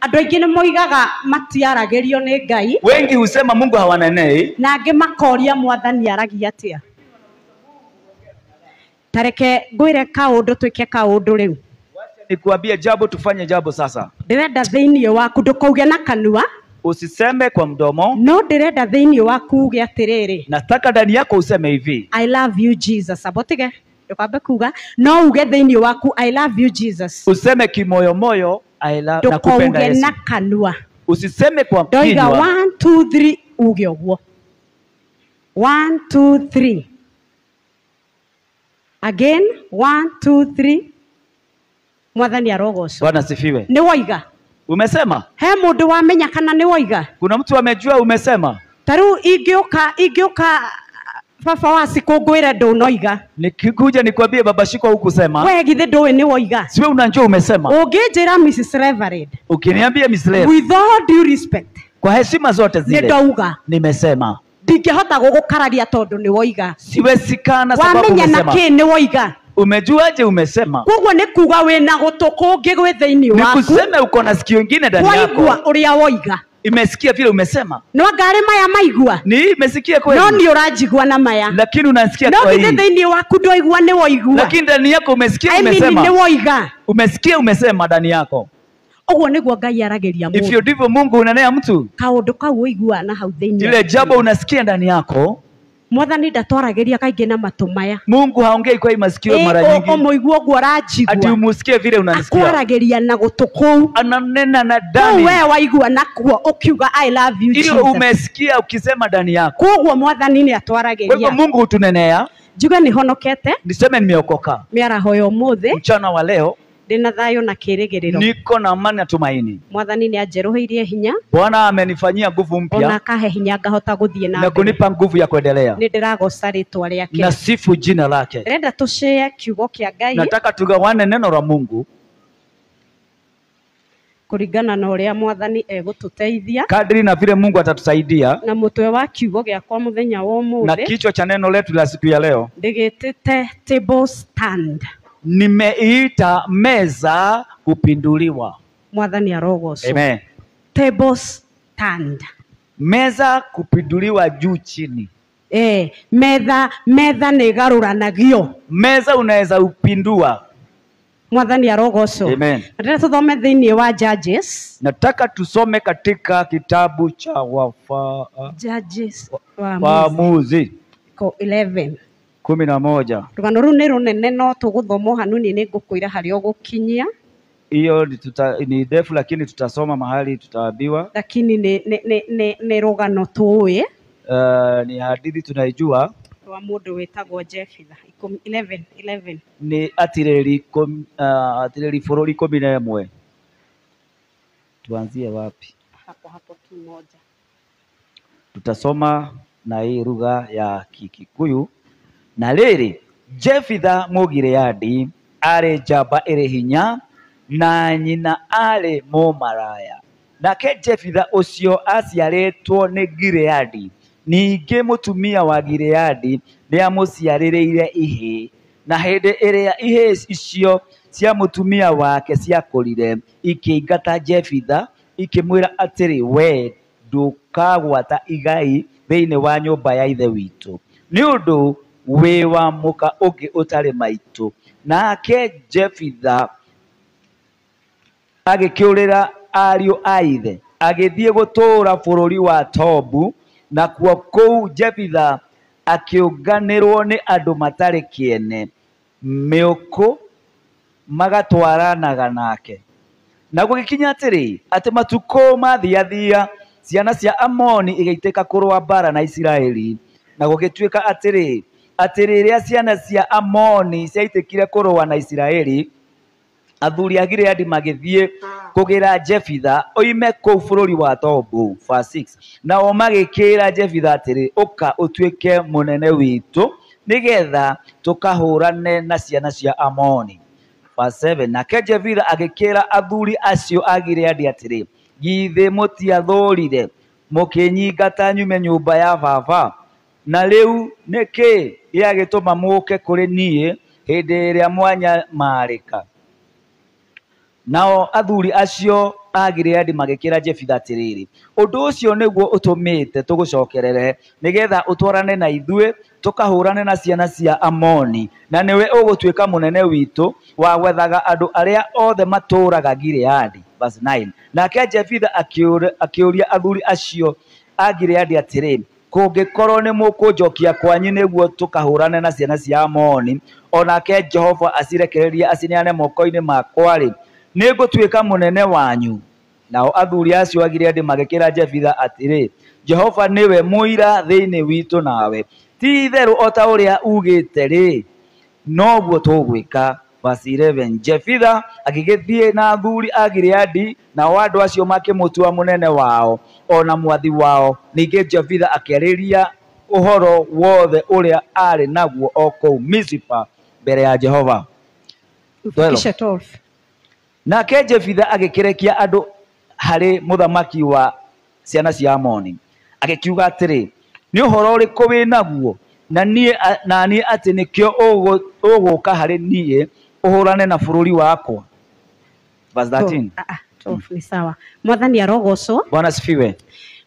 Andũ aingĩ nĩ moigaga matiaragĩrio nĩ Ngai. Wengi husema Mungu hawanenei. Na angĩ makoria Mwathani aragia atĩa. Tareke ngwĩre kaũndũ twĩke kaũndũ rĩu. Nikuambie jambo, tufanye jambo sasa. Ndĩrenda thĩinĩ waku ndũkauge na kanua. Usiseme kwa mdomo. No ndĩrenda thĩinĩ waku uge atĩrĩrĩ. Nataka ndani yako useme hivi. I love you Jesus. Abotige. Ndũkambe kuga. No uge thĩinĩ waku I love you Jesus. Useme kimoyo moyo I love nakupenda Yesu. Na kanua. Usiseme kwa kinywa. Doiga 1 2 3 uge ũguo. 1 2 3. Again 1 2 3. Mwathani arogocwo. Bwana sifiwe. Ni woiga. Umesema? He mundu wamenya kana ni woiga. Kuna mtu amejua umesema? Taru ingioka baba wa sikungwire ndunoiga. Nikikuja nikwambie baba shiko hukusema. We githe nduwe ni woiga. Siwe unajua umesema. Unginjira Mrs. Reverend. Ukiniambia Miss Reverend. With all due respect. Kwa heshima zote zile. Ndauga. Nimesema. Ndingihota gugukararia tondu ni woiga. Siwezi kana sababu umesema. Wamenya na ki ni woiga. Umejuaje umesema? Koguo ni kuga wina gutukungi gwi thiini waku. Nikuseme uko na sikio ingine ndani yako. Waigua uria woiga. Imesikia vile umesema. No ngari maya maigua. Ni imesikia kweli. No ni urajigua na maya. Lakini unasikia kwa hii. No thiini waku ndoigua ni woigua. Lakini ndani yako umesikia umesema. Ni woiga. Umesikia umesema ndani yako. Oguo niguo Ngai arageria mundu. If ndivyo Mungu unanea mtu. Kaundu kau woigua na hau thiini. Ile jambo unasikia ndani yako. Mwathani ndatwarageria kaingĩ na matu maya. Mungu haongei kwa masikio mara nyingi. Umuigua guo rajigua. Ati umusikie vile unanisikia. Akwarageria na gutuku. Ananena na ndani. Wewe waigua nakuo ukiuga I love you Jesus. Ile umesikia ukisema ndani yako. Koguo Mwathani ni atwarageria. Kwa hivyo Mungu utunenea. Njuga ni honokete. Niseme nimeokoka. Miaraho yo muthe. Mchana wa leo. Ndina thayo na kirigiriro. Niko na amani na tumaini. Mwathani ni ajeruhirie hinya. Bwana amenifanyia nguvu mpya. Ona akahe hinya ngahota guthie na. Na kunipa nguvu ya kuendelea. Ni ndiragoca ritwa riake. Na sifu jina lake. Ndĩrenda tushare kiugo kia Ngai. Nataka tugawane neno la Mungu. Kuringana na uria Mwathani egututeithia. Kadri na vile Mungu atatusaidia. Na mutwe wa kiugo giakwa muthenya wa umuthi. Na kichwa cha neno letu la siku ya leo. Ndigitite table stand. Nimeita meza kupinduliwa. Mwathani arogocwo. Amen. Table stand. Meza kupinduliwa juu chini. Metha ni garuranagio. Meza unaweza upindua. Mwathani arogocwo. Amen. Nataka tuthome thiini wa Judges. Nataka tusome katika kitabu cha Judges. Waamuzi 11. 11. Rugano ru ni runene no tuguthoma hanuni ni ngukwira hario gukinyia. Hiyo ni ndefu lakini tutasoma mahali tutaambiwa. Lakini ni rugano tuwe. Ni hadithi tunaijua. Wa mundu wetagwo Jefitha 11. Ni atireri bururi 11. Tuanzie wapi? Hapo tu moja. Tutasoma na hii lugha ya Kikuyu. Na rĩrĩ Jefitha Mũgileadi arĩ njamba ĩrĩ hinya na nyina arĩ mũmaraya. Nake Jefitha ũcio aciarĩtwo nĩ Gileadi. Ningĩ mũtumia wa Gileadi nĩamũciarĩrĩire ihĩ. Na hĩndĩ ĩrĩa ihĩ icio cia mũtumia wake ciakũrire ikĩingata Jefitha ikĩmwĩra atĩrĩ, we ndũkagwata igai thĩinĩ wa nyũmba ya ithe witũ, nĩ ũndũ wĩ wa mũka ũngĩ ũtarĩ maitũ. Nake Jefitha agĩkĩũrĩra ariũ a ithe agĩthiĩ gũtũũra bũrũri wa Tobu, na kuo kũu Jefitha akĩũnganĩrwo nĩ andũ matarĩ kĩene, mĩũkũ magatwaranaga nake. Na gũgĩkinya atĩrĩ atĩ matukũ mathiathia, ciana cia Amoni igĩitĩka kũrũa mbara na Isiraeli. Na gũgĩtuĩka atĩ rĩrĩa ciana cia Amoni ciaitĩkire kũrũa na Isiraeli, athuri a Gileadi magĩthiĩ kũgĩra Jefitha oime kũu bũrũri wa Tobu. Verse 6. Nao magĩkĩra Jefitha atĩrĩ, ũka ũtuĩke mũnene witũ nĩgetha tũkahũrane na ciana cia Amoni. Verse 7. Nake Jefitha agĩkĩra athuri acio a Gileadi atĩrĩ, githĩ mũtiathũrire mũkĩnyingata nyume nyũmba ya baba? Na rĩu nĩkĩ gĩagĩtũma mũke kũrĩ niĩ hĩndĩ ĩrĩa mwanyamarĩka? Nao athuri acio a Gileadi magĩkĩra Jefitha atĩrĩrĩ, ũndũ ũcio nĩguo ũtũmĩte tũgũcokerere nĩgetha ũtwarane na ithuĩ tũkahũrane na ciana cia Amoni, na nĩwe ũgũtuĩka mũnene witũ wa gwethaga andũ arĩa othe matũũraga Gileadi. Verse 9. Nake Jefitha akĩũria athuri acio a Gileadi atĩrĩ, kũngĩkorwo nĩ mũkũnjokia kwanyu nĩguo tũkahũrane na ciana cia Amoni, onake Jehova acirekererie acineane moko-inĩ makwa-rĩ, nĩngũtuĩka mũnene wanyu. Nao athuri acio a Gileadi magĩkĩra Jefitha atĩrĩ, Jehova nĩwe mũira thĩinĩ witũ nawe, ti-itherũ o ta ũrĩa ugĩte-rĩ, noguo tũgwĩka. Verse 11. Jefitha agĩgĩthiĩ na athuri a Gileadi, nao andũ acio makĩmũtua mũnene wao ona mwathi wao. Ningĩ Jefitha akĩarĩria ũhoro wothe ũrĩa arĩ naguo o kũu Mizipa mbere ya Jehova. Nake Jefitha agĩkĩrekia andũ harĩ mũthamaki wa ciana cia Amoni, agĩkiuga atĩrĩ, nĩ ũhoro ũrĩkũ wĩ naguo na niĩ atĩ nĩkĩo ũgũka harĩ niĩ ũhũrane na bũrũri wakwa? Verse 13. Ni sawa. Mwathani arogocwo. Bwana asifiwe.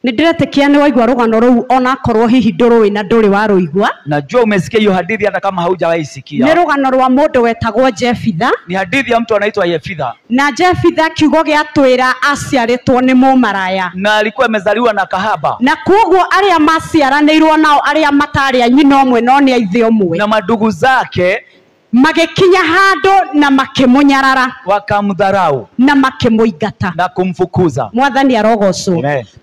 Nĩndĩretĩkia nĩ waigua rũgano rũu ona korwo hihi ndũrũĩ na ndũrĩ warũigua. Najua umesikia hiyo hadithi hata kama haujawaisikia. Nĩ rũgano rwa mũndũ wetagwo Jefitha. Ni hadithi ya mtu anaitwa Jefitha. Na Jefitha kiugo gĩatwĩra aciarĩtwo nĩ mũmaraya. Na alikuwa amezaliwa na kahaba. Na kuoguo arĩa maciaranĩirwo nao arĩa matarĩ a nyina ũmwe no nĩ a ithe ũmwe. Na madugu zake magĩkinya handũ na makĩmũnyarara, wakamdharau na makĩmũingata na kumfukuza. Mwathani arogocwo.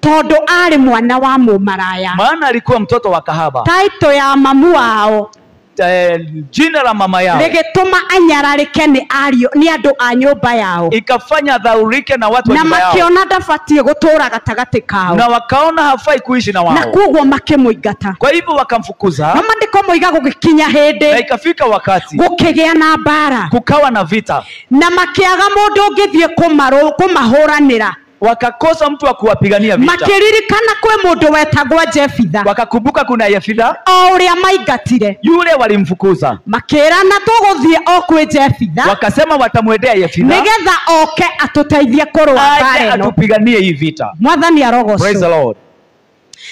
Tondũ arĩ mwana wa mũmaraya. Maana alikuwa mtoto wa kahaba. Title ya mamu wao, jina la mama yao, rĩgĩtũma anyararĩke nĩ andũ a nyũmba yao, ikafanya dhaurike na watu wa nyũmba yao, na makĩona ndabatiĩ gũtũũra gatagatĩ kao, na wakaona hafai kuishi na wao, na kuoguo makĩmũingata. Kwa hivyo wakamfukuza. Na maandĩko moiga gũgĩkinya hĩndĩ, na ikafika wakati gũkĩgĩa na mbara, kukawa na vita, na makĩaga mũndũ ũngĩthiĩ kũmahũranĩra. Wakakosa mtu wa kuwapigania vita. Makiririkana kwĩ mũndũ wetagwo Jefitha. Wakakumbuka kuna Jefitha, o ũrĩa maingatire, yule walimfukuza. Makĩrana tũgũthiĩ o kwĩ Jefitha, wakasema watamwendea Jefitha nĩgetha oke atũteithie kũrũa mbara ĩno, atupiganie hii vita. Mwathani arogocwo. Praise the Lord.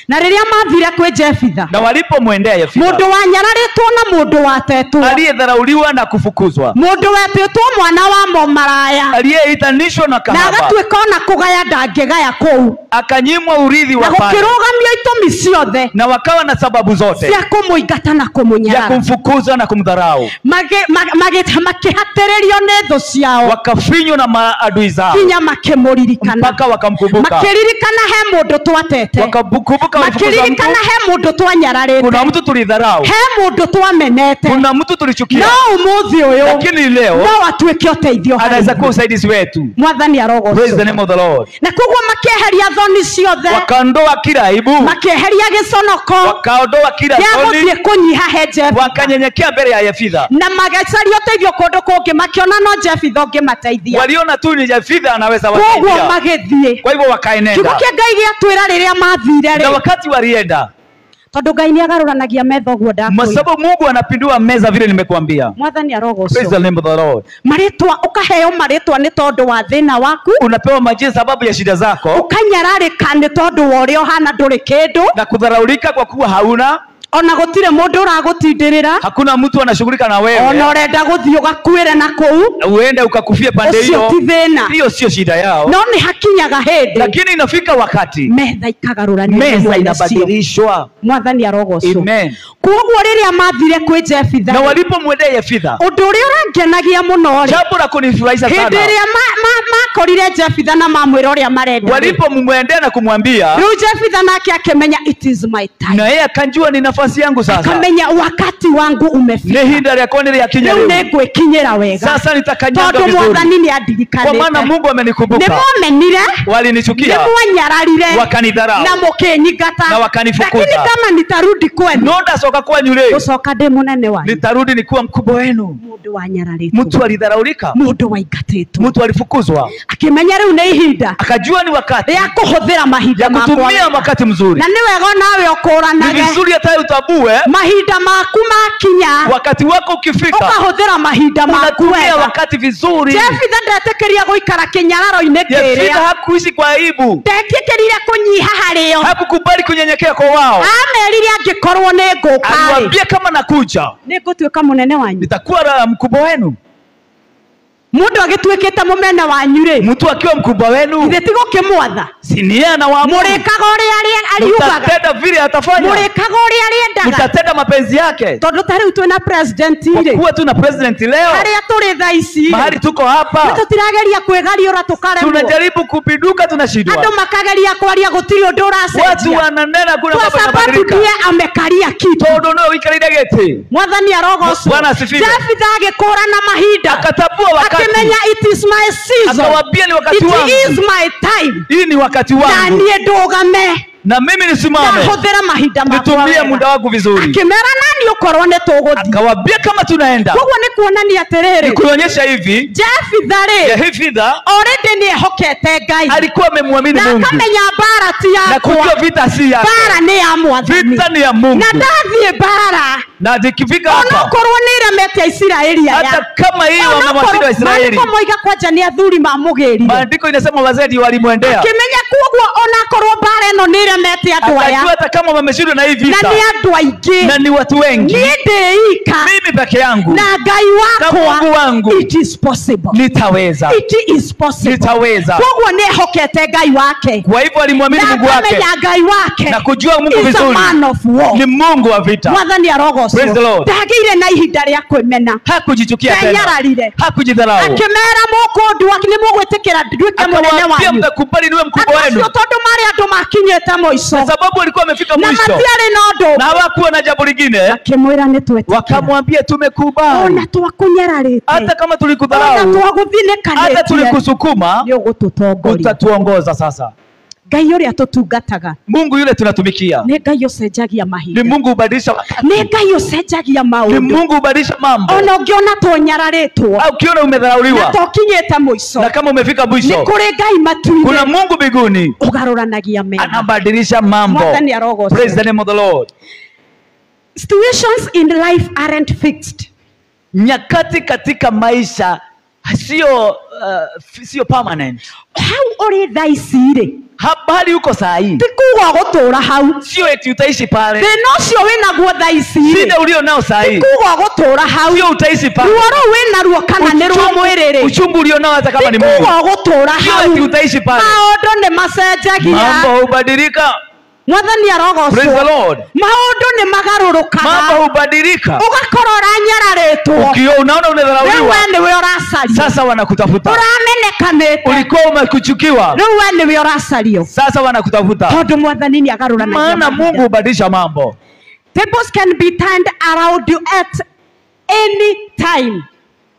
Na rĩrĩa mathire kwĩ Jefitha, na walipomwendea Jefitha, mũndũ wanyararĩtwo na mũndũ watetwo, aliyedharauliwa na kufukuzwa, mũndũ wetĩtwo mwana wa mũmaraya, aliyeitanishwa na kahaba, na agatuĩka ona kũgaya ndangĩgaya kũu, akanyimwa urithi wa pale, na gũkĩrũgamio itũmi ciothe, na wakawa na sababu zote cia kũmũingata na kũmũnyarara, ya kumfukuza na kumdharau, makĩhatĩrĩrio nĩ thũ ciao, wakafinywa na maadui zao, kinya makĩmũririkana, mpaka wakamkumbuka, makĩririkana he mũndũ twatete, wakakumbuka makĩririkana he mũndũ twanyararĩte, kuna mtu tulidharau, he mũndũ twamenete, kuna mtu tulichukia, no ũmũthĩ ũyũ, lakini leo no atuĩke ũteithio harĩ, anaweza kuwa usaidizi wetu. Mwathani arogocwo. Praise the name of the Lord. Na kuoguo makĩeheria thoni ciothe, wakaondoa kila aibu, makĩeheria gĩconoko, wakaondoa kila thoni, gĩa gũthiĩ kũnyiha he Jefitha, wakanyenyekea mbele ya Jefitha, na magacaria ũteithio kũndũ kũngĩ, makĩona no Jefitha ũngĩmateithia, waliona tu ni Jefitha anaweza wasaidia, wasaidia, kuoguo magĩthiĩ, kwa hivyo wakaenenda. Kiugo kĩa Ngai gĩatwĩra rĩrĩa mathire na wakati walienda, tondũ Ngai nĩagarũranagia metha ũguo ndakwĩra, sababu Mungu anapindua meza vile nimekuambia. Mwathani arogocwo. Praise the name of the Lord. Marĩtwa ũkaheo marĩtwa nĩ tondũ wa thĩna waku, unapewa majina sababu ya shida zako, ũkanyararĩka nĩ tondũ wa ũrĩa ũhana ndũrĩ kĩndũ, na kudharaulika kwa kuwa hauna, ona gũtirĩ mũndũ ũragũtindĩrĩra, hakuna mtu anashughulika na wewe, ona ũrenda gũthiĩ ũgakuĩre na kũu, uende ukakufia pande hiyo, ti thĩna, hiyo sio shida yao, no nĩ hakinyaga hĩndĩ, lakini inafika wakati metha ikagarũranio, meza inabadilishwa. Mwathani arogocwo. Amen. Kuoguo rĩrĩa mathire kwĩ Jefitha, na walipomwendea Jefitha, ũndũ ũrĩa ũrangenagia mũno, jambo la kunifurahisha sana, hĩndĩ ĩrĩa makorire Jefitha na mamwĩra ũrĩa marenda, walipomwendea na kumwambia, rĩu Jefitha nake akĩmenya it is my time, na yeye akanjua ni nafasi yangu sasa, akamenya wakati wangu umefika, ni hinda yako nĩ yakinya rĩu leo, nĩngwĩkinyĩra wega, sasa nitakanyaga tondũ vizuri, Mwathani nĩandirikana, kwa maana Mungu amenikumbuka, nĩmomenire, walinichukia, nĩmwanyararire, wakanidharau, na mũkĩnyingata, na wakanifukuza, lakini kama nitarudi kwenu, no ndacoka kwanyu rĩ, gũcoka ndĩ mũnene wanyu, nitarudi nikuwa mkubwa wenu. Mũndũ wanyararĩtwo, Mtu alidharaulika, mũndũ waingatĩtwo, mtu alifukuzwa, akĩmenya rĩu nĩ ihinda, akajua ni wakati ya kũhũthĩra mahinda ya kutumia wakati mzuri, na nĩ wega nawe ũkũranage, ni vizuri hata utambue mahinda maku makinya wakati wako ukifika ukahuthira mahinda maku unatumia wega. wakati vizuri. Jefitha ndetekeria guikara kinyararo-ini Yefitha kiria hakuishi kwa aibu, ndetĩkĩrire kũnyiha harĩo hakukubali kunyenyekea kwa wao. amerire angĩkorwo nĩ ngũka-rĩ Aliwaambia kama nakuja nĩ ngũtuĩka mũnene wanyu. nitakuwa mkubwa wenu. Mũndũ agĩtuĩkĩte mũnene wanyu-rĩ Mtu akiwa mkubwa wenu githĩ ti gũkĩmwatha si ni yeye anawaamuru. mũrĩkaga ũrĩa ariugaga Mtatenda vile atafanya, mũrĩkaga ũrĩa arĩendaga mtatenda mapenzi yake. tondũ ta rĩu twĩna president-rĩ Kwa kuwa tuna president leo harĩa tũrĩ thaa ici mahali tuko hapa, tũtirageria kwĩgariũra tũkaremwo tunajaribu kupiduka, tunashindwa. andũ makageria kwaria gũtirĩ ũndũ Watu ũracenjia wananena kuna kwa mambo sababu yanabadilika. ndiye amekaria kitu. Todo no ikarida gete. Mwathani arogocwo. Bwana asifiwe. Jefitha agĩkũrana mahinda Akatambua wakati. akimenya it is my season, Akawaambia ni wakati wangu. it is my time, Hii ni wakati na wangu. niĩ ndũgame Na mimi nisimame. hũthĩra mahinda makwa Nitumie wega. muda wangu vizuri. Akĩmera nani ũkorwo nĩ tũgũthiĩ. Akawaambia kama tunaenda. Koguo nĩ kuonania atĩrĩrĩ Nikuonyesha hivi. Jefitha-rĩ Yefitha already nĩehokete Ngai alikuwa amemwamini na Mungu. akamenya mbara ti Na kujua yakwa, vita si yake. mbara nĩ ya Mwathani, Vita ni ya Mungu. na ndathiĩ mbara Na nikifika hapa onokorwo nĩ ĩremete Aisiraeli aya hata kama hii wamewashinda Israeli. maandĩko moiga kwanja nĩ athuri mamũgĩrire Maandiko inasema wazee ndio walimwendea. akĩmenya kuoguo onakorwo mbara ĩno nĩ ĩremete andũ aya Akajua hata kama wameshindwa na hii na vita nĩ andũ aingĩ na ni watu wengi, niĩ ndĩika mimi peke yangu na Ngai na Mungu wakwa wangu it is possible, nitaweza, it is possible. nitaweza. Koguo nĩ ehokete Ngai wake Kwa hivyo alimwamini na Mungu wake akamenya Ngai wake na kujua Mungu is a vizuri man of war. ni Mungu wa vita. Mwathani arogocwo. Praise the Lord. Ndagĩire na ihinda rĩa kwĩmena Hakujichukia tena, Ndenyararire. hakujidharau. akĩmera mũkũndua nĩ mũgwĩtĩkĩra nduĩke mũnene Akawaambia wanyu mtakubali niwe mkubwa andũ wenu, acio tondũ marĩ andũ makinyĩte mũico kwa sababu walikuwa wamefika na mwisho matiarĩ na ũndũ na hawakuwa na jambo lingine. akĩmwĩra nĩ twetĩkĩra Wakamwambia tumekubali, ona twakũnyararĩte hata kama ona tulikudharau, hata twagũthinĩkanĩtie tulikusukuma, nĩ ũgũtũtongoria. utatuongoza sasa. Ngai ũrĩa tũtungataga Mungu yule tunatumikia nĩ Ngai ũcenjagia ni mahinda, Mungu hubadilisha wakati, nĩ Ngai ũcenjagia ni maũndũ. Mungu hubadilisha mambo. Ona ũngĩona tũnyararĩtwo Au ukiona na umedharauliwa tũkinyĩte mũico na kama umefika nĩ mwisho, kũrĩ Ngai matu-inĩ kuna Mungu mbinguni ũgarũranagia mega. anabadilisha mambo. Mwathani arogocwo. Praise the name of the Lord. Situations in life aren't fixed. Nyakati katika maisha sio permanent. Hau ũrĩ thaa ici-rĩ Habari uko saa hii ti kuga gũtũũra hau, sio eti utaishi pale. thĩna ũcio wĩnaguo thaa ici-rĩ Shida ulio nao saa ti hii kuga gũtũũra hau, sio utaishi pale. ruo rũu wĩnaruo kana nĩ rwa mwĩrĩ-rĩ Uchungu ulio nao hata kama ti ni Mungu kuga gũtũũra sio hau, eti utaishi pale. maũndũ nĩ macenjagia. Mambo hubadilika. Mwathani arogocwo. Praise the Lord. Maũndũ nĩ magarũrũkaga Mambo hubadilika. ũgakorwo ũranyararĩtwo, Ukiona unaona rĩu unadharauliwa, we nĩwe ũracario, sasa wanakutafuta. ũramenekanĩte, Ulikuwa umekuchukiwa, rĩu we nĩwe ũracario, sasa wanakutafuta. tondũ Mwathani nĩ agarũranagia Maana mahinda. Mungu hubadilisha mambo. Tables can be turned around you at any time.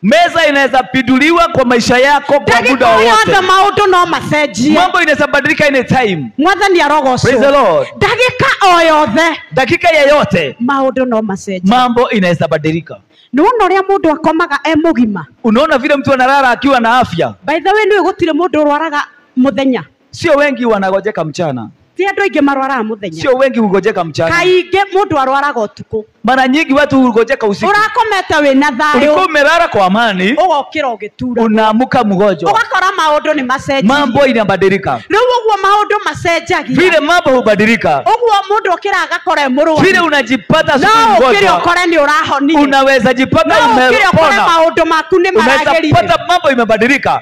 Meza inaweza piduliwa kwa maisha yako kwa muda Ndagĩka o yothe wowote. maũndũ no macenjie. Mambo inaweza badilika anytime. Mwathani arogocwo. Praise the Lord. Ndagĩka o yothe Dakika yoyote maũndũ no macenjie. mambo inaweza badilika. Nĩwona ũrĩa mũndũ akomaga e mũgima. Unaona vile mtu analala akiwa na afya. By the way, nĩwe gũtirĩ mũndũ ũrwaraga mũthenya. Sio wengi wanagojeka mchana. Ti andũ aingĩ marwaraga mũthenya. Sio wengi hugojeka mchana. Kaingĩ mũndũ arwaraga ũtukũ. Mara nyingi watu hugojeka usiku. Ũrakomete wĩna thayũ. Ulikuwa umelala kwa amani, Ũgokĩra ũgĩtura. unaamuka mgonjwa. Ũgakora maũndũ nĩ macenjie. Mambo inabadilika. Rĩu ũguo maũndũ macenjagia. Vile mambo hubadilika, Ũguo mũndũ ũkĩra agakora e mũrwaru. vile unajipata No siku ũkĩre mgonjwa, ũkore nĩ ũrahonire. unaweza jipata No ũkĩre ũkore umepona. maũndũ maku nĩ Unaweza maragerire. pata mambo imebadilika.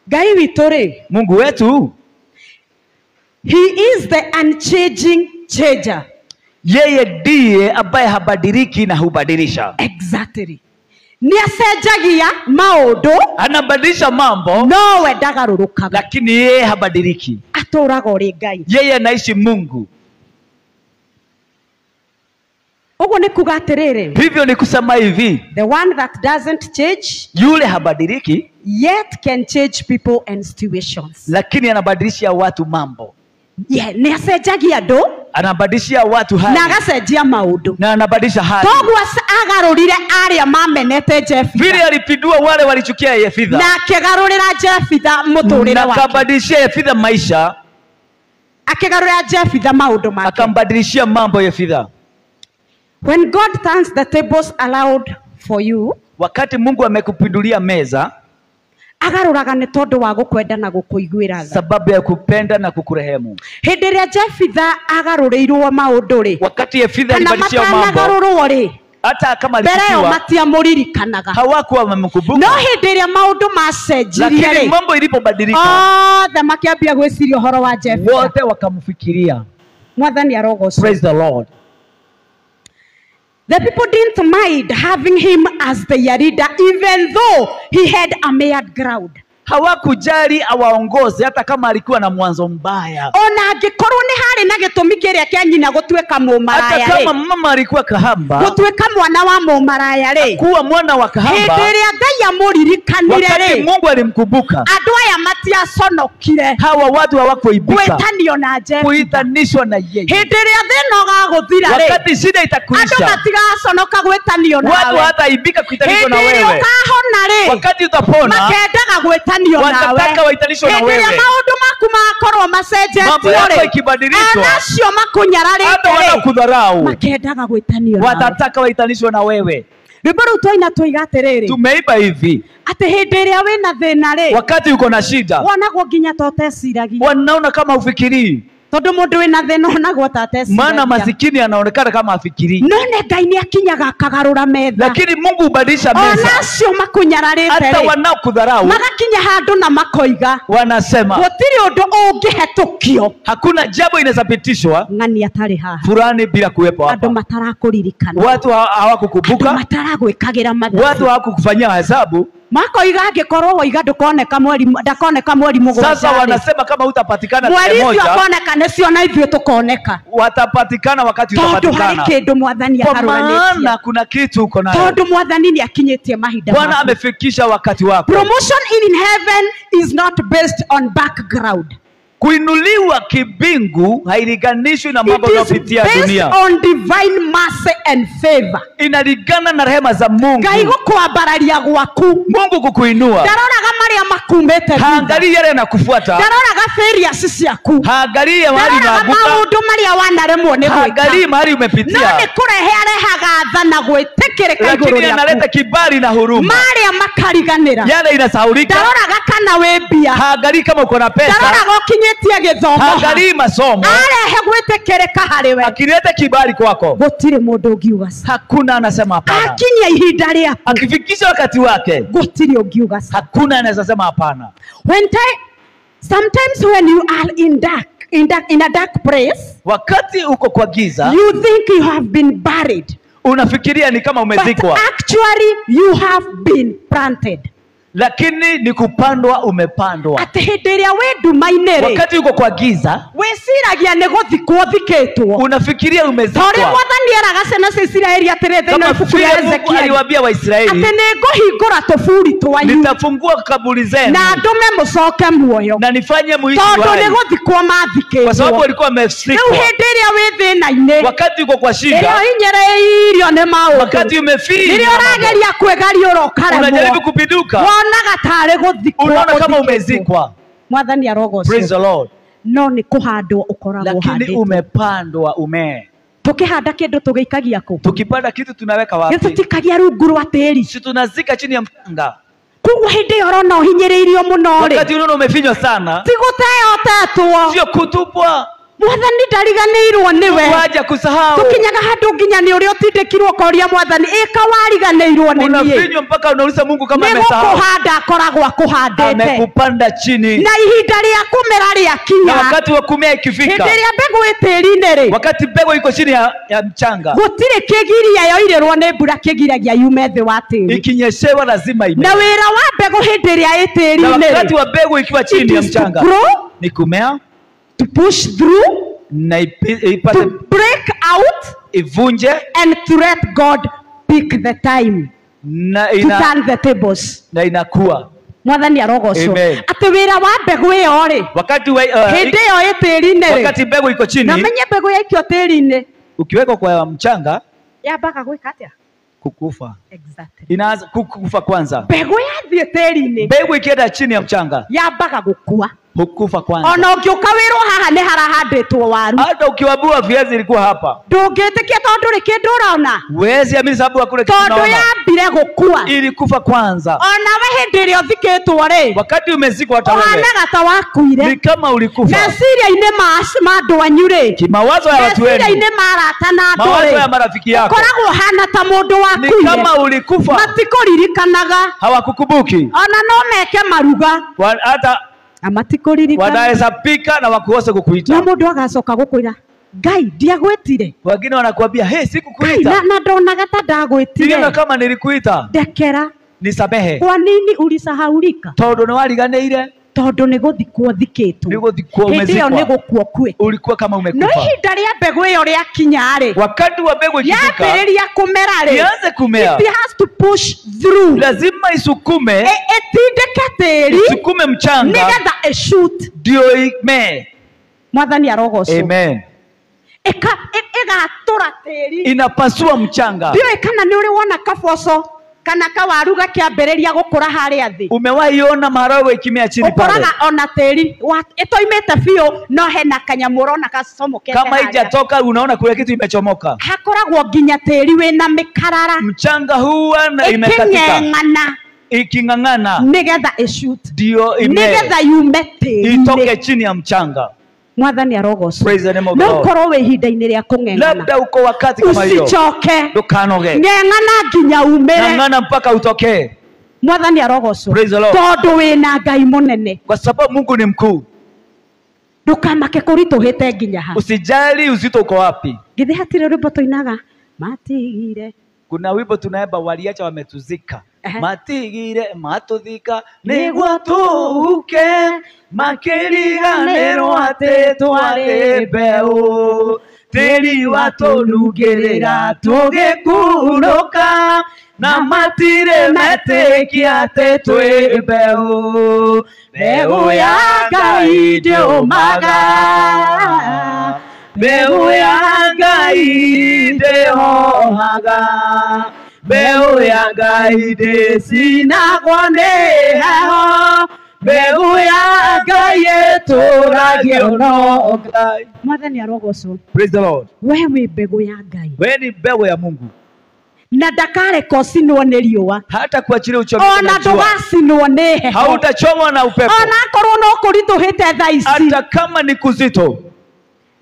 Ngai witũ-rĩ, Mungu wetu he is the unchanging changer. yeye ndiye ambaye habadiliki na hubadilisha. Exactly. Nĩ acenjagia maũndũ, Anabadilisha mambo no we ndagarũrũkaga. lakini yeye habadiliki. Atũũraga ũrĩ Ngai. Yeye anaishi Mungu. Ũguo nĩ kuga atĩrĩrĩ, Hivyo ni kusema hivi, the one that doesn't change yule habadiliki yet can change people and situations. lakini anabadilisha watu mambo. Yeah, nĩ acenjagia andũ Anabadilishia watu na hali agacenjia maũndũ. na anabadilisha hali. Toguo agarũrire arĩa mamenete Jefitha Vile alipindua wale walichukia Yefitha na akĩgarũrĩra Jefitha mũtũrĩre na wake, akabadilishia Yefitha maisha, akĩgarũrĩra Jefitha maũndũ make. akambadilishia mambo Yefitha. When God turns the tables around for you, wakati Mungu amekupindulia meza, agaruraga nĩ tondũ wa gũkwenda na gũkũiguĩra tha. sababu ya kupenda na kukurehemu. Hĩndĩ ĩrĩa Jefitha agarũrĩirwo maũndũ rĩ, Wakati Yefitha kana alibadilisha mambo, matanagarũrwo rĩ, hata kama mbere ĩyo alifutiwa matiamũririkanaga. hawakuwa wamemkumbuka. No hĩndĩ ĩrĩa maũndũ macenjirie Lakini rĩ, mambo ilipobadilika, othe makĩambia gwĩciria ũhoro wa Jefitha. wote wakamfikiria. Mwathani arogocwo. Praise the Lord. The people didn't mind having him as the leader, even though he had a bad ground. Hawakujali awaongoze hata kama alikuwa na mwanzo mbaya. Ona angĩkorwo nĩ harĩ na gĩtũmi kĩrĩa kĩa nyina gũtuĩka mũmaraya Hata kama rĩ, mama alikuwa kahamba, gũtuĩka mwana wa mũmaraya rĩ, kuwa mwana wa hĩndĩ kahamba, ĩrĩa Ngai amũririkanire wakati rĩ, Mungu alimkumbuka, andũ aya matiaconokire hawa watu hawakuibika gwĩtanio na Jefitha. kuitanishwa na yeye. Hĩndĩ ĩrĩa thĩna ũgagũthira rĩ, Wakati shida andũ itakuisha, matigaconoka gwĩtanio watu nawe. hataibika kuitanishwa na Hĩndĩ ĩrĩa wewe. ũkahona rĩ, Wakati utapona, makendaga gwĩtanio nawe. watataka waitanishwe na Hĩndĩ wewe. ĩrĩa maũndũ maku makorwo Mambo macenjetio yako rĩ, ikibadilishwa, onacio hata makũnyararĩte rĩ, wanakudharau, makendaga gwĩtanio nawe. watataka waitanishwe na wewe. Rwĩmbo rũu twaina tũiga atĩrĩrĩ, Tumeiba hivi, atĩ hĩndĩ ĩrĩa wĩna thĩna rĩ, wakati uko na shida, wonagwo nginya ta ũteciragia. wanaona kama ufikirii, Tondũ mũndũ wĩna thĩna onagwo ta maana ateciragia. masikini anaonekana kama afikirii. No nĩ Ngai nĩ akinyaga akagarũra metha. Lakini Mungu hubadilisha meza, Onacio makũnyararĩte hata rĩ, wanaokudharau magakinya handũ na makoiga wanasema gũtirĩ ũndũ ũngĩhetũkio hakuna jambo inaweza pitishwa ng'ani atarĩ haha. fulani bila kuwepo Andũ hapa. matarakũririkana, Watu andũ hawakukumbuka, mataragwĩkagĩra watu mathabu, hawakukufanyia hesabu. makoiga angĩkorwo woiga ndakoneka mweri Sasa mũgwanja wanasema kama utapatikana mweri tarehe ũcio moja, akoneka nĩcio na ithuĩ tũkoneka, watapatikana wakati tondũ harĩ utapatikana, kĩndũ Mwathani kwa maana aharũranĩtie, kuna kitu uko nayo. tondũ Mwathani nĩ akinyĩtie mahinda Bwana maku. amefikisha wakati wako. Promotion in heaven is not based on background. Kuinuliwa kibingu hailinganishwi na It mambo is unayopitia based dunia, on divine mercy and favor. inalingana na rehema za Mungu. Ngai gũkwambararia gwaku Mungu kukuinua, ndaroraga marĩa makumĩte thutha, haangalii yale yanakufuata, ndaroraga failures ciaku, haangalii mahali ndaroraga unaanguka, maũndũ marĩa wanaremwo nĩ haangalii gwĩka, mahali no umepitia, nĩ kũrehe arehaga tha na gwĩtĩkĩrĩka igũrũ lakini analeta rĩaku, kibali na huruma, marĩa makariganĩra. yale inasahaulika. Ndaroraga kana wĩ mbia, Haangalii kama uko na pesa, ndaroraga ũkinyĩtie gĩthomo, haangalii masomo, arehe gwĩtĩkĩrĩka harĩ we. akileta kibali kwako, Gũtirĩ mũndũ ũngiuga ca, hakuna anasema hapana. akinyia ihinda rĩaku, Akifikisha wakati wake, gũtirĩ ũngiuga ca. hakuna anaweza sema hapana. Sometimes when you are in a dark place, Wakati uko kwa giza, you think you have been buried, unafikiria ni kama but umezikwa, actually you have been planted. lakini ni kupandwa, umepandwa. Atĩ hĩndĩ ĩrĩa wĩ nduma-inĩ rĩ, Wakati uko kwa giza, wĩciragia nĩ gũthikwo thikĩtwo, unafikiria ta ũrĩa umezikwa, Mwathani eraga ciana cia Isiraeli atĩrĩ thĩinĩ wa kama ibuku vile rĩa Mungu Ezekieli aliwaambia atĩ Waisraeli, nĩngũhingũra tũburi twanyu nitafungua kaburi zenu na ndũme mũcoke muoyo, na nifanye muishi tondũ nĩ hai, gũthikwo kwa sababu mathikĩtwo. walikuwa Rĩu wamesikwa. hĩndĩ ĩrĩa wĩ thĩna-inĩ, Wakati uko kwa ĩrĩa shida, ũhinyĩrĩirio nĩ maũndũ, wakati umefiri, rĩrĩa ũrageria kwĩgariũra unajaribu ũkaremwo, kupinduka, wonaga tarĩ gũthikwo unaona kama ũthikĩtwo. umezikwa. Mwathani Praise arogocwo. the Lord. No nĩ kũhandwo ũkoragwo Lakini handĩtwo. umepandwa, umee. Tũkĩhanda kĩndũ tũgĩikagia kũ? Tukipanda kitu tunaweka wapi? Gĩtũtikagia rungu rwa tĩri. Si tunazika chini ya mchanga. Koguo hĩndĩ ĩyo ũrona ũhinyĩrĩirio mũno rĩ, Wakati unaona umefinywa sana, ti gũteyotetwo. sio kutupwa, Mwathani ndariganĩirwo nĩwe. waja kusahau. Tũkinyaga handũ nginya nĩ ũrĩa ũtindĩkirwo ũkoria Mwathani ĩka wariganĩirwo nĩ niĩ. Unafinywa mpaka unauliza Mungu kama Nĩ amesahau. gũkũhanda akoragwo akũhandĩte. Amekupanda chini. Na ihinda rĩa kũmera Na rĩakinya, wakati wa kumea hĩndĩ ikifika, ĩrĩa mbegũ ĩ tĩri-inĩ rĩ, wakati mbegu iko chini ya mchanga, gũtirĩ kĩgiria yoirĩrwo nĩ mbura kĩgiragia yume thĩ wa tĩri. ikinyeshewa lazima ime. Na wĩra wa mbegũ hĩndĩ ĩrĩa ĩ Na tĩri-inĩ wakati rĩ, wa mbegu ikiwa it chini ya is to mchanga, grow, ni kumea to push through, na to ipate break out, ivunje and to let God pick the time na to turn the tables. inakuwa. Mwathani arogocwo. Amen. Atĩ wĩra wa mbegũ ĩyo rĩ, Wakati hĩndĩ ĩyo ĩ tĩri-inĩ rĩ, wakati mbegu iko na chini, menye mbegũ yaikio tĩri-inĩ ukiwekwa kwa mchanga, yambaga gwĩka atĩa? kukufa. Exactly. Inaanza kukufa kwanza. Mbegũ yathiĩ tĩri-inĩ Mbegu ikienda chini ya mchanga, yambaga gũkua. hukufa kwanza. Ona ũngĩũka wĩrwo haha nĩ harahandĩtwo waru. Hata ukiwabua viazi ilikuwa hapa. Ndũngĩtĩkia tondũ ndũrĩ kĩndũ ũrona. Wezi amini sababu hakuna kitu Tondũ unaona. yambire gũkua. Ilikufa kwanza. Ona we hĩndĩ ĩrĩa ũthikĩtwo rĩ. Wakati umezikwa hata wewe. Ũhanaga ta wakuire. Ni kama ulikufa. Meciria-inĩ ma andũ anyu rĩ. Kimawazo ya watu wenu. Meciria-inĩ ma arata na andũ Mawazo ya rĩ. marafiki yako. Ũkoragwo hana ta mũndũ Ni wakuire. kama ulikufa. Matikũririkanaga. Hawakukumbuki. Ona no meke maruga. Hata Matikũririkana. wanaweza pika na wakuose Na kukuita. mũndũ agacoka gũkwĩra Ngai ndiagwĩtire. Wengine wanakuambia hey, Ngai sikukuita. na ndonaga ta ndagwĩtire. Niliona kama nilikuita. Ndekera. Nisamehe. Kwa nini ulisahaulika? Tondũ nĩwariganĩire. Tondũ nĩ gũthikwo thikĩtwo. Nĩ gũthikwo Hĩndĩ ĩyo umezikwa. nĩ gũkua kwĩ. Ulikuwa kama No umekufa. ihinda rĩa mbegũ ĩyo rĩakinya rĩ. Wakati wa mbegu ikifika, Yambĩrĩria kũmera rĩ. ianze kumea. It has to push through. Lazima isukume, Ĩtindĩke tĩri isukume mchanga nĩgetha ĩshoot. ndio imee. Mwathani arogocwo. Amen. Ĩgatũra tĩri. Inapasua mchanga. Ndiũĩ kana nĩ ũrĩ wona kaboco kana kawaru gakĩambĩrĩria gũkũra harĩa thĩ. Umewahi ona maharagwe ikimea chini pale? Ũkoraga ona tĩri ĩtoimĩte biũ no hena kanyamũ ũrona gacomokete Kama harĩa. haijatoka unaona kule kitu imechomoka. Hakoragwo nginya tĩri wĩna mĩkarara. Mchanga huwa imekatika. Ĩkĩng'eng'ana Iking'ang'ana nĩgetha ĩshoot. ndio imee. Nĩgetha yume Itoke tĩri-inĩ. chini ya mchanga. Mwathani arogocwo. Praise the name of the No Lord. ũkorwo wĩ ihinda-inĩ rĩa kũng'eng'ana. Labda uko wakati kama hiyo. Usichoke. Ndukanoge. Ng'eng'ana nginya umĩre. Ng'ang'ana mpaka utokee. Mwathani arogocwo. Praise the Lord. Tondũ wĩna Ngai mũnene. Kwa sababu Mungu ni mkuu. Ndũkamake kũritũhĩte nginya ha. Usijali uzito uko wapi. Githĩ hatirĩ rwĩmbo tũinaga matigire. Kuna wimbo tunaimba waliacha wametuzika. Ehe. Matigire matuthika nĩguo tũhuke makĩriganĩrwo atĩ twarĩ mbeũ tĩri watũnungĩrĩra tũgĩkurũka na matirĩ metĩkia atĩ twĩ mbeũ mbeũ ya Ngai ndĩũmaga mbeũ ya Ngai ndĩhohaga mbeũ ya Ngai ndĩcinagwo nĩ heho mbeũ ya Ngai ĩtũragio no Ngai. Mwathani arogocwo. Praise the Lord. We wĩ mbegũ ya Ngai. We ni mbegu ya Mungu. Na ndakareka ũcinwo nĩ riũa. Hata kuachilia uchomeke Ona na jua. ndũgacinwo nĩ heho. Hautachomwa na upepo. Ona korwo no kũritũhĩte thaa ici. Hata kama ni kuzito.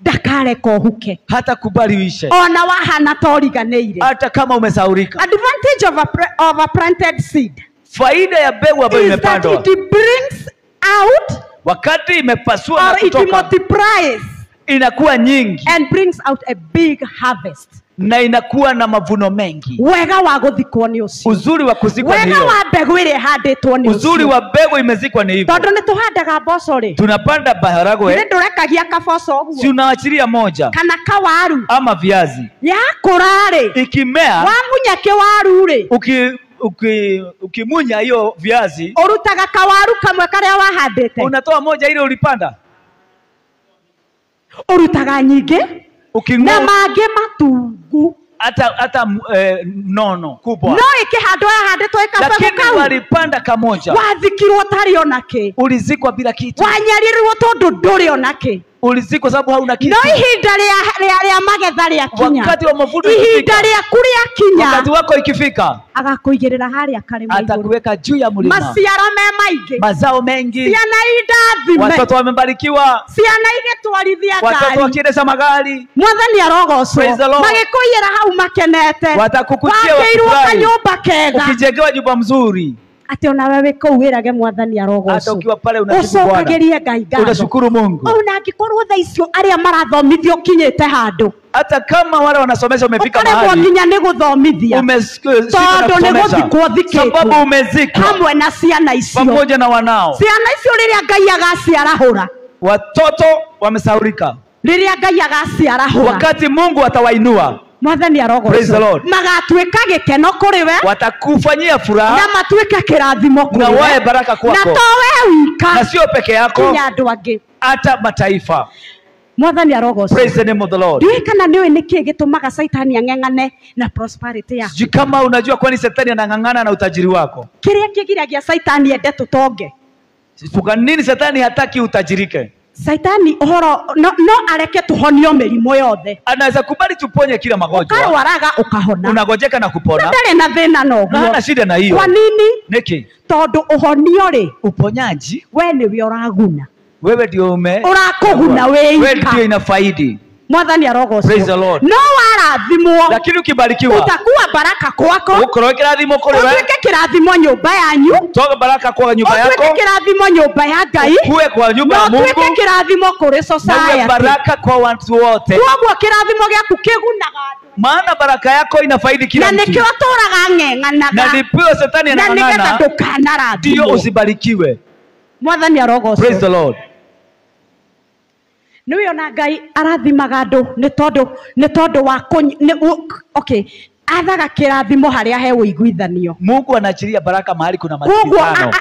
Ndakareka ũhuke. Hata kubali uishe. Ona wahana ta ũriganĩire. Hata kama umesaurika. Advantage of a planted seed Faida ya mbegu ambayo is that imepandwa. it brings out Wakati imepasua na or it kutoka. multiplies Inakuwa nyingi. and brings out a big harvest. Na inakuwa na mavuno mengi. Wega wa gũthikwo nĩ ũcio. Uzuri wa kuzikwa ni Wega hiyo. wa mbegũ ĩrĩa ĩhandĩtwo nĩ Uzuri ũcio. wa mbegu imezikwa ni hivyo. Tondũ nĩ tũhandaga mboco rĩ. Tunapanda Nĩ maharagwe. ndũrekagia kaboco Si ũguo. unaachilia moja Kana kawaru. ama viazi. Yakũra rĩ. Ikimea Wamunya kĩwaru rĩ. ukimunya hiyo viazi Ũrutaga kawaru kamwe karĩa wahandĩte. unatoa moja ile ulipanda. Ũrutaga nyingĩ. Na Uking'oa mangĩ matungu. hata nono kubwa. No ĩkĩhandwo yahandĩtwo ĩkabegũ Lakini kau. walipanda kamoja. Wathikirwo ũtarĩ ona kĩ. Ulizikwa bila kitu. Wanyarirwo tondũ ndũrĩ ona kĩ. Ulizikwa sababu hauna kitu. No ihinda rĩa magetha rĩakinya. Wakati wa mavuno Ihinda ikifika. rĩaku rĩakinya. Wakati wako ikifika. Agakũigĩrĩra harĩa karĩma igũrũ. Atakuweka juu ya mlima. Maciaro me maingĩ. Mazao mengi. Ciana indathime. Watoto wamebarikiwa. Ciana igĩtwarithia Watoto ngari. wakiendesha magari. Mwathani arogocwo. Praise the Lord. Magĩkũiyĩra hau makenete. Watakukutia Wakĩirwo wakifurahi. kanyũmba kega. Ukijengewa nyumba mzuri. Atĩ ona wewe kũu wĩrage Mwathani Hata arogocwo. ukiwa pale unashukuru Bwana. Ũcokagĩrie Ngai ngatho. Unashukuru Mungu. Ona angĩkorwo thaa icio arĩa marathomithio kinyĩte handũ. Hata kama wale wanasomesha umefika Ũkaremwo mahali. nginya nĩ gũthomithia. Tondũ nĩ gũthikwo thikĩtwo. Sababu umezika Hamwe na ciana icio. pamoja na wanao. Ciana icio rĩrĩa Ngai agaciarahũra. Watoto wamesaurika. Rĩrĩa Ngai agaciarahũra. Wakati Mungu atawainua. Mwathani Praise the arogocwo. Lord. Magatuĩka gĩkeno kũrĩ we. Watakufanyia furaha. Na matuĩke kĩrathimo Na kũrĩ wae we. baraka kwako. Na to we wika. Na sio peke yako. Kinya andũ angĩ. Hata mataifa. Mwathani arogocwo. Praise the name of the Lord. Ndiũĩ kana nĩũĩ nĩkĩĩ gĩtũmaga Saitani ang'eng'ane na prosperity yaku. Sijui kama unajua kwani Shetani anang'ang'ana na utajiri wako. Kĩrĩa kĩgiragia Saitani ende tũtonge. Kwa nini Shetani hataki utajirike? Saitani uhoro no areke tuhonio mirimo yothe. Anaweza kubali tuponye kila magonjwa. Ukarwaraga ukahona. Unagojeka na kupona. Ndari na thina noguo. Hana shida na hiyo. Kwa nini? Niki? Tondu uhonio ri Uponyaji we niwe uraguna. wewe ndio urakuguna wewe ndio inafaidi. Mwathani arogocwo. Praise the Lord. No warathimwo. Lakini ukibarikiwa utakuwa baraka kwako. ukorwo kirathimo kuri wewe. Utuike kirathimo nyumba yanyu. Toka baraka kwa nyumba yako. Utuike kirathimo nyumba ya Ngai. Kuwe kwa nyumba ya Mungu. Utuike kirathimo kuri society. Na baraka kwa watu wote. Kwa kirathimo gyaku kigunaga andu. Maana baraka yako inafaidi kila mtu. Na nikio turaga ng'eng'anaga. Na ndipo Shetani anang'ang'ana. Na niketa tukana ndio usibarikiwe. Mwathani arogocwo. Praise the Lord. Niwe ona Ngai arathimaga andu ni tondu wa okay athaga kirathimo haria he uiguithanio. Mungu anaachilia baraka mahali kuna masikizano.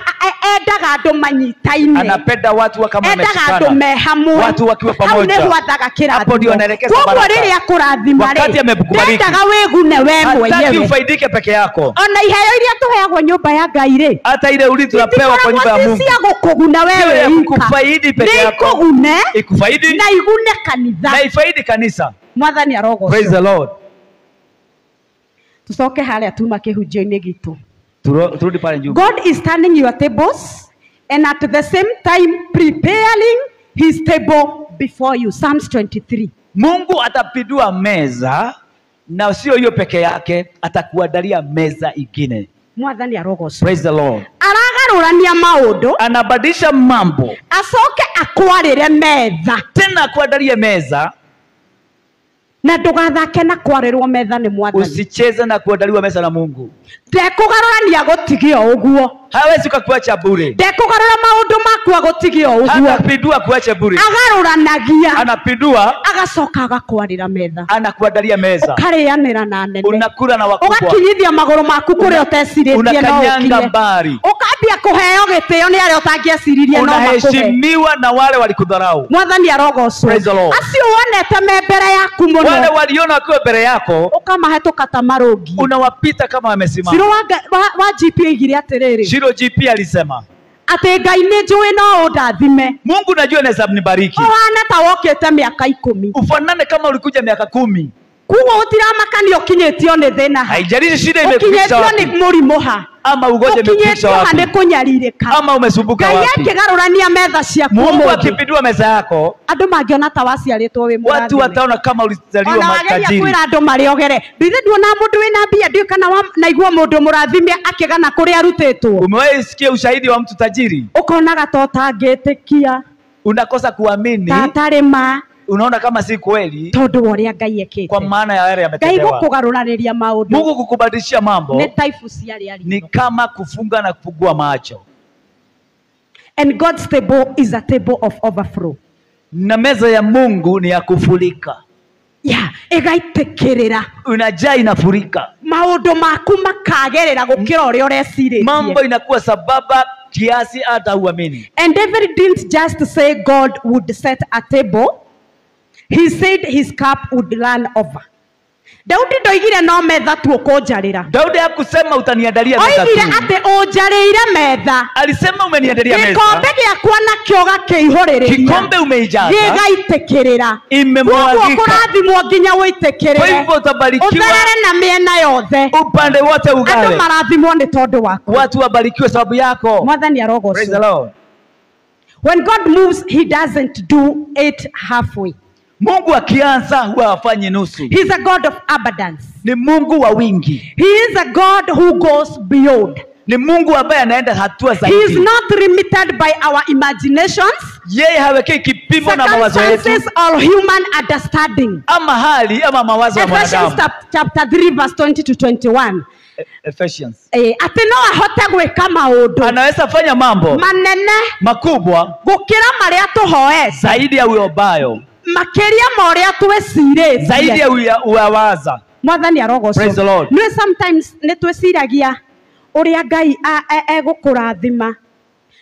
Endaga andu manyitaine. Anapenda watu kama wameshikana. Endaga andu me hamwe. Watu wakiwa pamoja. Hapo athaga kirathimo. Hapo ndio anaelekeza baraka. Kwa riria kurathima wakati amekubariki. Endaga wegune we mwenyewe. Hataki ufaidike peke yako. Ona iheo iria tuheagwo nyumba ya Ngai ri. Hata ile uli tunapewa kwa nyumba ya Mungu. Sia gukuguna wewe ikufaidi peke yako. Ikugune. Ikufaidi. Na igune kanitha. Na ifaidi kanisa. Mwathani arogocwo. Praise the Lord. Tusoke haria tuma kihunjio-ini gitu. Turudi pale juu. God is turning your tables and at the same time preparing his table before you. Psalms 23. Mungu atapindua meza na sio hiyo peke yake, atakuandalia meza ingine. Mwathani arogocwo. Praise the Lord. Aragarurania maundu. Anabadilisha mambo. Acoke akwarire metha. Tena akuandalie meza. Na ndugathake na kwarirwo metha ni Mwathani. Usicheze na kuandaliwa meza na Mungu. Ndekugarurania gutigio uguo. Hawezi kukuacha bure. Ndekugarura maundu makwa gutigio uguo. Anapindua kuacha bure. Agaruranagia. Anapindua. Agacoka agakwarira metha. Anakuandalia meza. Ukarianira na nene. Unakula na wakubwa. Ugakinyithia maguru maku kuri uteciririe no unakanyanga mbari. Ukambia kuheo gitio ni aria utangiaciririe no makuhe. Unaheshimiwa na wale walikudharau. Mwathani arogocwo. Acio wonete me mbere yaku muno. Wale waliona wakiwa mbele yako. Ukamahetũka ta marogi. Unawapita kama wamesimama. Shiro wa GP igire atiriri. Shiro GP alisema. Ate Ngai ni njui no undathime. Mungu najua anaweza mnibariki. Ohana ta wokete miaka 10. Ufanane kama ulikuja miaka 10. Kuwa utiramakani ukinyetio ni thina. Haijalishi shida imekufikisha wapi. Ukinyetio ni murimu ha. Ama ugonjwa umekufikisha wapi. Ukinyetio ni kunyaririka. Ama umesumbuka wapi. Ngai akigarurania metha ciaku. Mungu akipindua meza yako. Andu mangiona ta waciaritwo wi murathime. Watu wataona kama ulizaliwa matajiri. Ona kwira andu mariogere. Ndithe nduona mundu wina mbia ndio kana naigua mundu murathime akigana kuri arutitwo. Umewahi sikia ushahidi wa mtu tajiri? Ukonaga tota ngetikia. Unakosa kuamini. Tatarema. Unaona kama si kweli. Tondu woria Ngai ekete. Kwa maana ya yale yametendewa. Ngai gukugaruraniria maundu. Mungu kukubadilishia mambo. Ni taifu ciari ari. Ni kama kufunga na kufungua macho. And God's table is a table of overflow. Na meza ya Mungu ni ya kufurika. Yeah, igaitikirira. Unajaa inafurika. Maundu maku makagerera gukira uria ureciritie. Mambo inakuwa sababa kiasi hata uamini. And David didn't just say God would set a table. He said his cup would run over. Daudi ndoigire no metha tu ukunjarira. Daudi hakusema utaniandalia meza tu. Oigire ati unjarire metha. Alisema umeniandalia meza. Gikombe giakwa nakio gakiihuriria. Kikombe umeijaza. Gigaitikirira. Imemwagika. Kurathimwo nginya witikirire. Kwa hivyo utabarikiwa. Utherere na miena yothe. Upande wote ugale. Andu marathimwo ni tondu wako. Watu wabarikiwe sababu yako. Mwathani arogocwo. Praise the Lord. When God moves, he doesn't do it halfway. Mungu akianza huwa hafanyi nusu. He's a God of abundance. Ni Mungu wa wingi. He is a God who goes beyond. Ni Mungu ambaye anaenda hatua zaidi. He is not limited by our imaginations. Yeye hawekei kipimo na mawazo yetu. Or human understanding. Ama hali ama mawazo ya mwanadamu. Ephesians chapter 3 verse 20 to 21. Ephesians. Ati no ahote gwika maundu. Anaweza fanya mambo manene makubwa gukira maria tuhoe zaidi ya uyobayo. Makiria moria twecire zaidi ya uwawaza. Mwathani arogocwo. Praise the Lord. No sometimes ne tweciragia uria Ngai egukurathima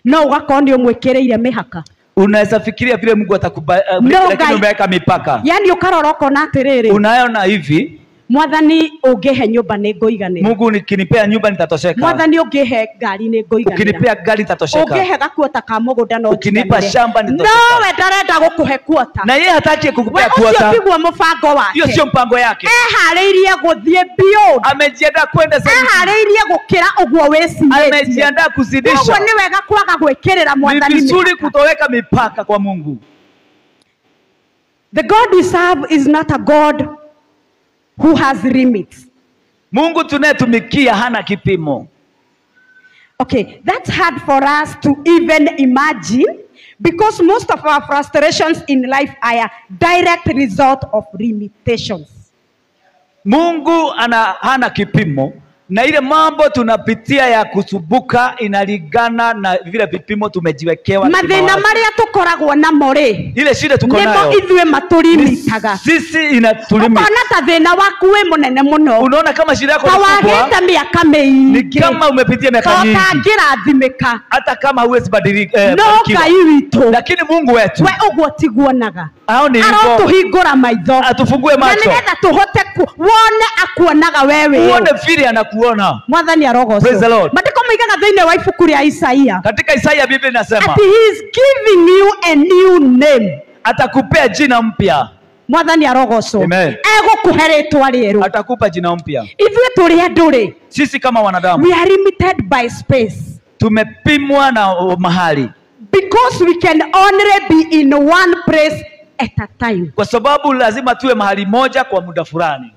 no ugakoni umwikireire mihaka. Unaweza fikiria vile Mungu atakubariki lakini umeweka mipaka. Yani ukaroroko na atiriri. Unaona hivi Mwathani ungihe nyumba ni ngoiganira. Mungu nikinipea nyumba nitatosheka. Mwathani ungihe ngari ni ngoiganira. Ukinipea gari nitatosheka. Ungihe gakuota ka mugunda no. Ukinipa shamba nitatosheka. No we ndarenda gukuhe kuota. Na yeye hataki kukupea kuota. Ucio tigwo mubango wake. Hiyo sio mpango yake. Ehariirie guthie beyond. Amejiandaa kwenda zaidi. Ehariirie gukira uguo wecirie. Amejiandaa kuzidisha. Uguo ni wega kwaga gwikirira Mwathani. Ni vizuri kutoweka mipaka kwa Mungu. The God we serve is not a God who has limits. Mungu tunayetumikia hana kipimo. Okay, that's hard for us to even imagine because most of our frustrations in life are a direct result of limitations. Mungu hana kipimo na ile mambo tunapitia ya kusubuka inalingana na vile vipimo tumejiwekewa. Mathina maria tukoragwo namo ri ile shida tuko nayo nimo ithue matulimitaga sisi inatulimit. Ukona ta thina waku we munene muno. Unaona kama shida yako ni kubwa. Wageta miaka mingi. Ni kama umepitia miaka mingi. Utangirathimika. Hata kama huwezi badilika. No Ngai witu. Lakini Mungu wetu. We uguo tiguonaga. Aoni hivyo. Arotuhingura maitho. Atufungue macho. Na nigetha tuhote kuona akuonaga wewe. Uone vile anakuona. Mwathani arogocwo. Praise the Lord. Matiko maigaga thiini wa ibuku ria Isaia. Katika Isaia Biblia inasema ati he is giving you a new name. Atakupea jina mpya. Mwathani arogocwo. Amen. Egukuhe ritwa rieru. Atakupa jina mpya. Ithuĩ tũrĩ andũ rĩ. Sisi kama wanadamu. We are limited by space. Tumepimwa na mahali. Because we can only be in one place at a time. Kwa sababu lazima tuwe mahali moja kwa muda fulani.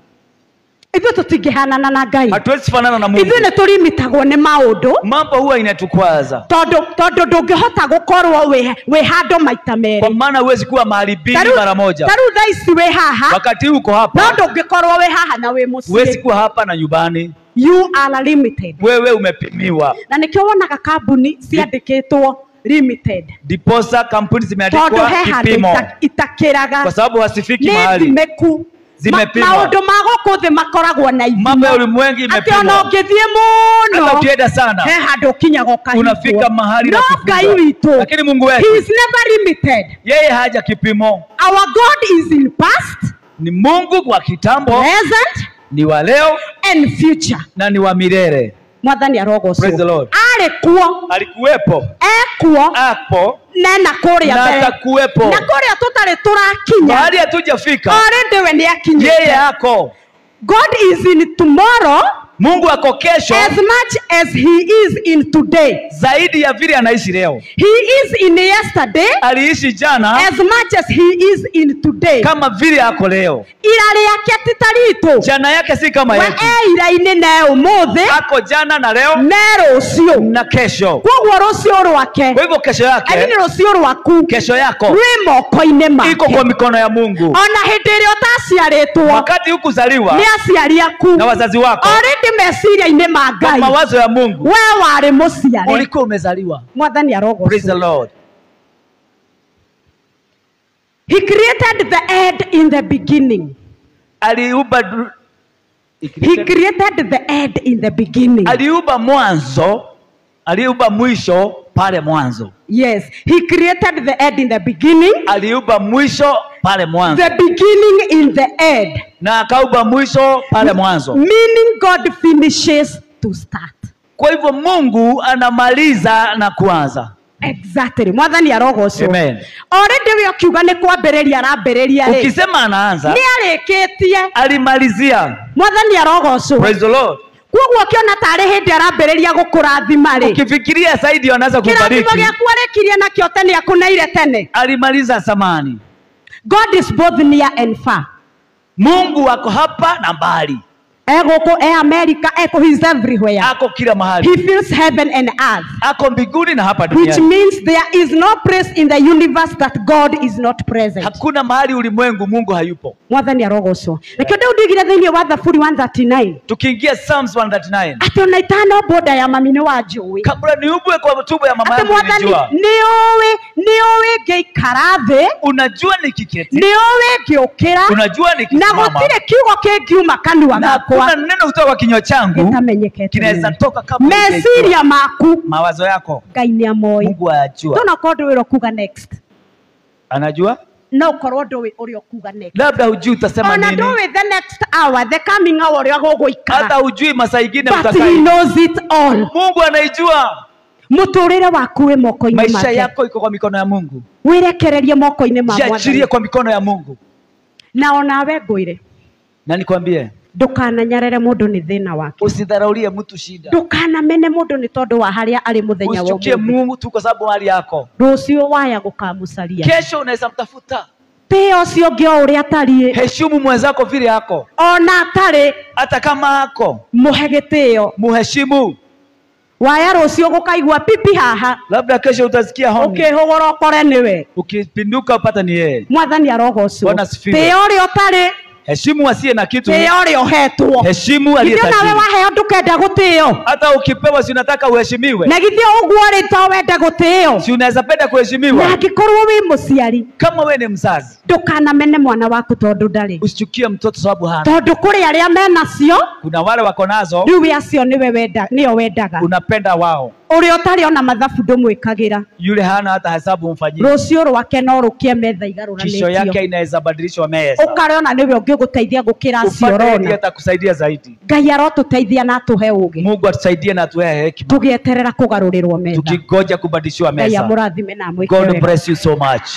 Ithuĩ tũtingĩhanana na Ngai. Hatuwezi fanana na Mungu. Ithuĩ nĩ tũlimitagwo nĩ maũndũ. Mambo huwa inatukwaza. Tondũ ndũngĩhota gũkorwo wĩ handũ maita merĩ. Kwa maana huwezi kuwa mahali mbili mara moja. Tarĩu thaa ici wĩ haha. Wakati uko hapa. No ndũngĩkorwo wĩ haha na wĩ mũciĩ. Huwezi kuwa hapa na nyumbani. You are limited. Wewe umepimiwa. Na nĩkĩo wonaga kambuni ciandĩkĩtwo limited. Diposa kampuni zimeandikwa kipimo. Tondũ he handũ itakĩraga. Kwa sababu hasifiki mahali. Nĩ thimĩku. Zimepimwa. Maũndũ ma gũkũ thĩ makoragwo na ithimo. Mambo ya ulimwengu imepimwa. Atĩ ona ũngĩthiĩ mũno. Hata ukienda sana. He handũ ũkinyaga ũkahingwo. Unafika mahali na kufika. Ngai witũ. Lakini Mungu wetu. He is never limited. Yeye haja kipimo. Our God is in past. Ni Mungu wa kitambo. Present. Ni wa leo. And future. Na ni wa milele. Mwathani arogocwo. Praise the Lord. Alikuwa. Alikuwepo. Ekuo. Apo. Na kũrĩa mbere. Na atakuwepo. Na kũrĩa tũtarĩ tũrakinya. Mahali hatujafika. Already we nĩ akinyĩte. Yeye ako. God is in tomorrow. Mungu ako kesho. As much as he is in today. Zaidi ya vile anaishi leo. He is in yesterday. Aliishi jana. As much as he is in today. Kama vile ako leo. Ira rĩake ti ta ritũ. Jana yake si kama yetu. We ira-inĩ na ũmũthĩ. Ako jana na leo. Na rũciũ. Na kesho. Koguo rũciũ rwake. Kwa hivyo kesho yake. Lakini rũciũ rwaku. Kesho yako. Rwĩ moko-inĩ make. Iko kwa mikono ya Mungu. Ona hĩndĩ ĩrĩa ũtaciarĩtwo. Wakati hukuzaliwa. Nĩ aciari aku. Na wazazi wako. Already meciria-inĩ ma Ngai. Kwa mawazo ya Mungu. We warĩ mũciare. Ulikuwa umezaliwa. Mwathani arogocwo. Praise the Lord. He created the end in the beginning. Aliumba He created the end in the beginning. Aliumba mwanzo, aliumba mwisho pale mwanzo. Yes, he created the end in the beginning. Aliumba mwisho pale mwanzo. The beginning in the end. Na akaumba mwisho pale mwanzo. Meaning God finishes to start. Kwa hivyo Mungu anamaliza na kuanza. Exactly. Mwathani arogocwo. Amen. Already we ukiuga nĩ kwambĩrĩria arambĩrĩria rĩ. Ukisema anaanza. Nĩ arĩkĩtie. Alimalizia. Mwathani arogocwo. Praise the Lord. Koguo ũkiona tarĩ hĩndĩ arambĩrĩria gũkũrathima rĩ. Ukifikiria zaidi anaanza kubariki. Kĩrathimo gĩaku arĩkirie nakĩo tene akuneire tene. Alimaliza zamani. God is both near and far. Mungu wako hapa na mbali. Egoko America, he is everywhere. Ako kila mahali. He fills heaven and earth. Ako mbinguni na hapa duniani. Which duniani. means there is no place in the universe that God is not present. Hakuna mahali ulimwengu Mungu hayupo. Mwathani arogocwo. Lakini Daudi oigire thĩinĩ wa Thaburi 139. Tukiingia Psalms 139. Atĩ ona itano boda ya mami nĩ wanjũĩ. Kabla niubwe kwa tumbo ya mama yangu nilijua. Nĩũĩ ngĩikara thĩ. Unajua nikiketi. Nĩũĩ ngĩũkĩra. Unajua nikisimama. Na gũtirĩ kiugo kĩngiuma kanua gakwa. Kuna neno kutoka kwa kinywa changu kinaweza toka kama mesiria maku. Mawazo yako Ngai nĩ amoĩ. Mungu anajua. Tuna kodwĩrwo kuga next. Anajua? no ukorwo ndũĩ ũrĩa ũkuga next. Labda hujui utasema Ona nini. ndũĩ the next hour, the coming hour ũrĩa gũgũikara. Hata hujui masaa ingine But he utakai. knows it all. Mungu anaijua. Mũtũrĩre waku wĩ moko-inĩ Maisha make. yako iko kwa mikono ya Mungu. Wĩrekererie moko-inĩ ma Jiachilie Mwathani. kwa mikono ya Mungu. Na onawe ngwĩre, Na nikwambie, ndũkananyarere mũndũ nĩ thĩna wake. usidharaulie mtu shida. Ndũkanamene mũndũ nĩ tondũ wa harĩa arĩ mũthenya wa Usichukie ũmũthĩ. Mungu tu kwa sababu hali yako. Rũciũ waya gũkamũcaria. Kesho unaweza mtafuta. Tĩa ũcio ũngĩ o ũrĩa atariĩ. Heshimu mwenzako vile yako. Ona atarĩ, Hata kama ako, mũhe gĩtĩo. muheshimu. Waya rũciũ gũkaigua pipi haha. Labda kesho utasikia honi. Ũkĩhũgũra ũkore nĩwe. Ukipinduka upata ni yeye. Mwathani arogocwo. Bwana asifiwe. Tĩa ũrĩa ũtarĩ, Heshimu asiye na kitu. tĩa ũrĩa ũhetwo. Heshimu aliye Githĩ nawe tajiri. waheo ndũkenda gũtĩo. Hata ukipewa si unataka uheshimiwe. Na githĩ ũguo rĩ to wende gũtĩo. Si unaweza penda Na kuheshimiwa. angĩkorwo wĩ mũciari, Kama wewe ni mzazi, ndũkanamene mwana waku tondũ ndarĩ. usichukie mtoto sababu hana. Tondũ kũrĩ arĩa menacio, Kuna wale wako nazo, rĩu we acio nĩyo wendaga. unapenda wao. Ũrĩa ũtarĩ ona mathabu ndũmwĩkagĩra. Yule hana hata hesabu mfanyie. Rũciũ rwake no rũkie metha Kesho yake igarũranĩtio. inaweza badilishwa meza. Ũkarona nĩwe ũngĩgũteithia gũkĩra acio Upate ndiye ũrona. atakusaidia zaidi. Ngai arotũteithia na atũhe ũũgĩ. Mungu atusaidie na atuhe hekima. Tũgĩeterera kũgarũrĩrwo metha. Tukigoja kubadilishiwa Ngai meza. amũrathime na amwĩke God wega. bless you so much.